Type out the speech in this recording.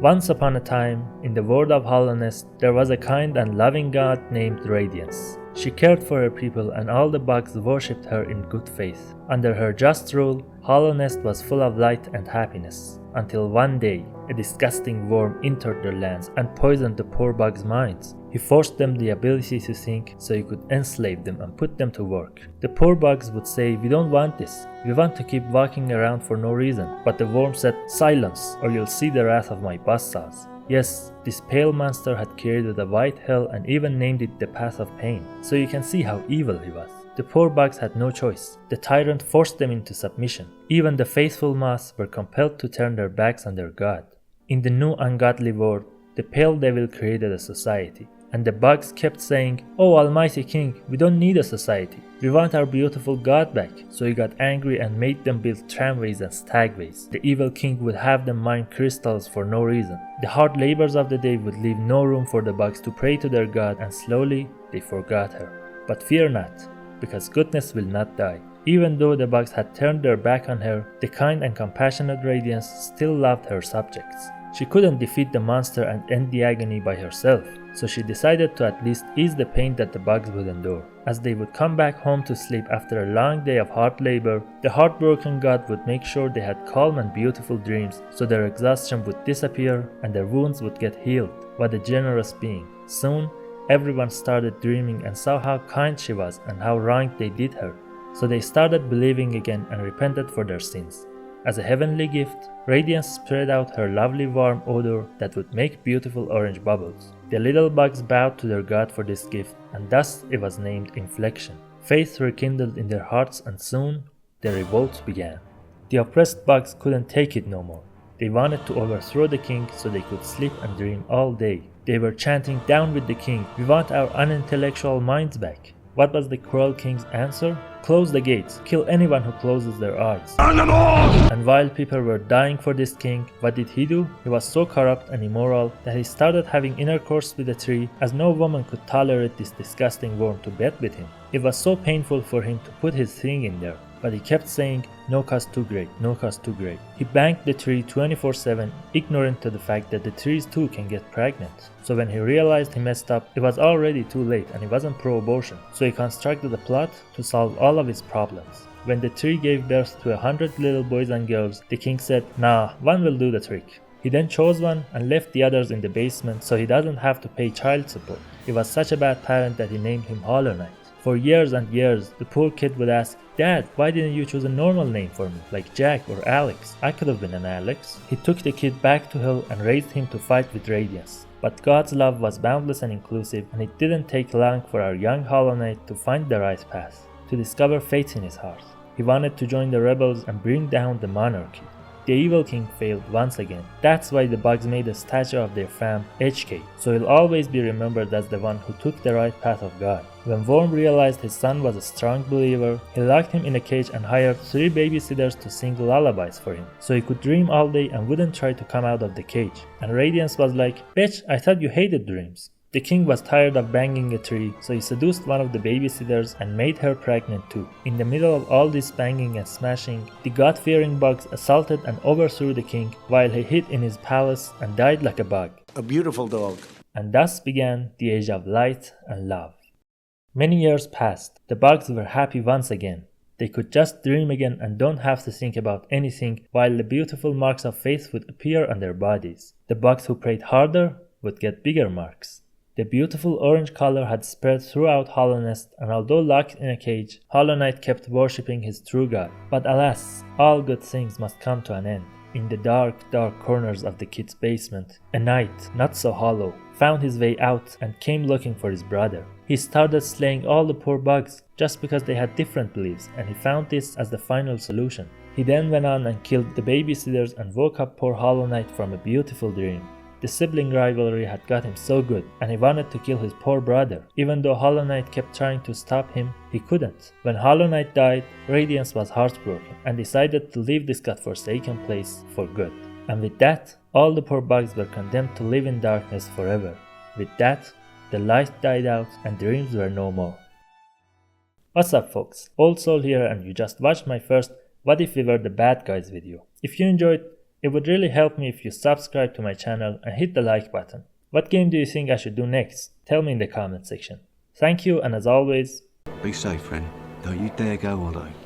Once upon a time, in the world of Hallownest, there was a kind and loving god named Radiance. She cared for her people and all the bugs worshipped her in good faith. Under her just rule, Hallownest was full of light and happiness, until one day, a disgusting worm entered their lands and poisoned the poor bugs' minds. He forced them the ability to think so he could enslave them and put them to work. The poor bugs would say, "We don't want this. We want to keep walking around for no reason." But the worm said, "Silence, or you'll see the wrath of my buzzsaws." Yes, this pale monster had created a white hell and even named it the Path of Pain, so you can see how evil he was. The poor bugs had no choice. The tyrant forced them into submission. Even the faithful moths were compelled to turn their backs on their god. In the new ungodly world, the pale devil created a society, and the bugs kept saying, "Oh Almighty King, we don't need a society. We want our beautiful god back." So he got angry and made them build tramways and stagways. The evil king would have them mine crystals for no reason. The hard labors of the day would leave no room for the bugs to pray to their god, and slowly they forgot her. But fear not, because goodness will not die. Even though the bugs had turned their back on her, the kind and compassionate Radiance still loved her subjects. She couldn't defeat the monster and end the agony by herself, so she decided to at least ease the pain that the bugs would endure. As they would come back home to sleep after a long day of hard labor, the heartbroken god would make sure they had calm and beautiful dreams so their exhaustion would disappear and their wounds would get healed. What a generous being. Soon, everyone started dreaming and saw how kind she was and how wrong they did her. So they started believing again and repented for their sins. As a heavenly gift, Radiance spread out her lovely warm odor that would make beautiful orange bubbles. The little bugs bowed to their god for this gift, and thus it was named Inflection. Faith rekindled in their hearts, and soon the revolt began. The oppressed bugs couldn't take it no more. They wanted to overthrow the king so they could sleep and dream all day. They were chanting, "Down with the king, we want our unintellectual minds back." What was the cruel king's answer? "Close the gates, kill anyone who closes their eyes." And while people were dying for this king, what did he do? He was so corrupt and immoral that he started having intercourse with a tree, as no woman could tolerate this disgusting worm to bed with him. It was so painful for him to put his thing in there, but he kept saying, "No cost too great, no cost too great." He banged the tree 24/7, ignorant to the fact that the trees too can get pregnant. So when he realized he messed up, it was already too late and he wasn't pro-abortion. So he constructed a plot to solve all of his problems. When the tree gave birth to 100 little boys and girls, the king said, "Nah, one will do the trick." He then chose one and left the others in the basement so he doesn't have to pay child support. He was such a bad parent that he named him Hollow Knight. For years and years, the poor kid would ask, "Dad, why didn't you choose a normal name for me, like Jack or Alex? I could have been an Alex." He took the kid back to hell and raised him to fight with Radiance. But God's love was boundless and inclusive, and it didn't take long for our young Hollow Knight to find the right path, to discover faith in his heart. He wanted to join the rebels and bring down the monarchy. The evil king failed once again. That's why the bugs made a statue of their fam, HK, so he'll always be remembered as the one who took the right path of God. When Worm realized his son was a strong believer, he locked him in a cage and hired 3 babysitters to sing lullabies for him, so he could dream all day and wouldn't try to come out of the cage. And Radiance was like, "Bitch, I thought you hated dreams." The king was tired of banging a tree, so he seduced one of the babysitters and made her pregnant too. In the middle of all this banging and smashing, the God-fearing bugs assaulted and overthrew the king while he hid in his palace and died like a bug. A beautiful dog. And thus began the age of light and love. Many years passed. The bugs were happy once again. They could just dream again and don't have to think about anything, while the beautiful marks of faith would appear on their bodies. The bugs who prayed harder would get bigger marks. The beautiful orange color had spread throughout Hallownest, and although locked in a cage, Hollow Knight kept worshipping his true god. But alas, all good things must come to an end. In the dark, dark corners of the kid's basement, a knight, not so hollow, found his way out and came looking for his brother. He started slaying all the poor bugs just because they had different beliefs, and he found this as the final solution. He then went on and killed the babysitters and woke up poor Hollow Knight from a beautiful dream. The sibling rivalry had got him so good, and he wanted to kill his poor brother. Even though Hollow Knight kept trying to stop him, he couldn't. When Hollow Knight died, Radiance was heartbroken and decided to leave this godforsaken place for good. And with that, all the poor bugs were condemned to live in darkness forever. With that, the light died out and dreams were no more. What's up folks, Old Soul here, and you just watched my first What If We Were the Bad Guys video. If you enjoyed, It would really help me if you subscribe to my channel and hit the like button. What game do you think I should do next? Tell me in the comment section. Thank you, and as always, be safe, friend. Don't you dare go hollow.